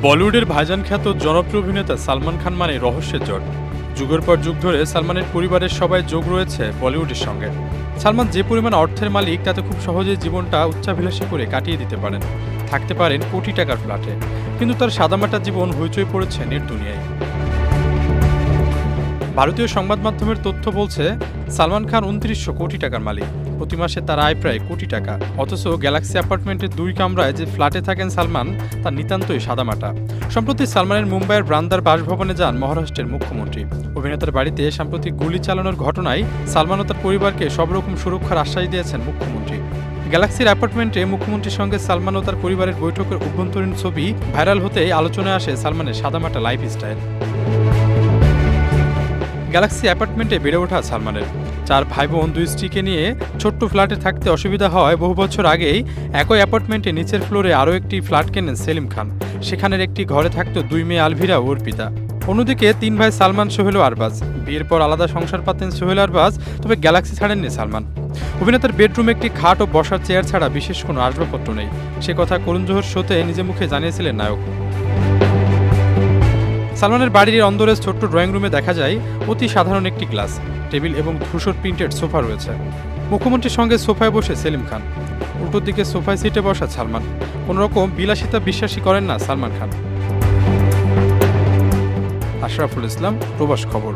বলিউডের ভাইজান খ্যাত জনপ্রিয় অভিনেতা সালমান খান মানে রহস্যের জট। যুগের পর যুগ ধরে সালমানের পরিবারের সবাই যোগ রয়েছে বলিউডের সঙ্গে। সালমান যে পরিমাণ অর্থের মালিক তাতে খুব সহজেই জীবনটা উচ্চাভিলাষী করে কাটিয়ে দিতে পারেন, থাকতে পারেন কোটি টাকার ফ্ল্যাটে, কিন্তু তার সাদামাটা জীবন হইচই পড়েছে নেট দুনিয়ায়। ভারতীয় সংবাদ মাধ্যমের তথ্য বলছে সালমান খান ২৯০০ কোটি টাকার মালিক। প্রতি মাসে তার আয় প্রায় কোটি টাকা। অথচ গ্যালাক্সি অ্যাপার্টমেন্টের ২ কামরায় যে ফ্ল্যাটে থাকেন সালমান, তা নিতান্তই সাদামাটা। সম্প্রতি সালমানের মুম্বাইয়ের ব্রান্দার বাসভবনে যান মহারাষ্ট্রের মুখ্যমন্ত্রী। অভিনেতার বাড়িতে সাম্প্রতিক গুলি চালানোর ঘটনায় সালমান ও তার পরিবারকে সব রকম সুরক্ষার আশ্বাস দিয়েছেন মুখ্যমন্ত্রী। গ্যালাক্সির অ্যাপার্টমেন্টে মুখ্যমন্ত্রীর সঙ্গে সালমান ও তার পরিবারের বৈঠকের অভ্যন্তরীণ ছবি ভাইরাল হতেই আলোচনায় আসে সালমানের সাদামাটা লাইফস্টাইল। গ্যালাক্সি অ্যাপার্টমেন্টে বেড়ে ওঠা সালমানের 4 ভাই বোন 2 স্ত্রীকে নিয়ে ছোট্ট ফ্ল্যাটে থাকতে অসুবিধা হওয়ায় বহু বছর আগেই একই অ্যাপার্টমেন্টে নিচের ফ্লোরে আরও একটি ফ্ল্যাট কেনেন সেলিম খান। সেখানের একটি ঘরে থাকত 2 মেয়ে আলভিরা ও অর্পিতা। অন্যদিকে 3 ভাই সালমান, সোহেল ও আরবাজ। বিয়ের পর আলাদা সংসার পাতেন সোহেল আরবাজ, তবে গ্যালাক্সি ছাড়েননি সালমান। অভিনেতার বেডরুমে একটি খাট ও বসার চেয়ার ছাড়া বিশেষ কোনো আসবাবপত্র নেই। সে কথা করুণ জোহর শোতে নিজে মুখে জানিয়েছিলেন নায়ক। সালমানের বাড়ির অন্দরের ছোট্ট ড্রয়িং রুমে দেখা যায় অতি সাধারণ একটি গ্লাস টেবিল এবং ধূসর প্রিন্টেড সোফা রয়েছে। মুখ্যমন্ত্রীর সঙ্গে সোফায় বসে সেলিম খান, উল্টোর দিকে সোফায় সিটে বসা সালমান। কোনোরকম বিলাসিতা বিশ্বাসই করেন না সালমান খান। আশরাফুল ইসলাম, প্রবাস খবর।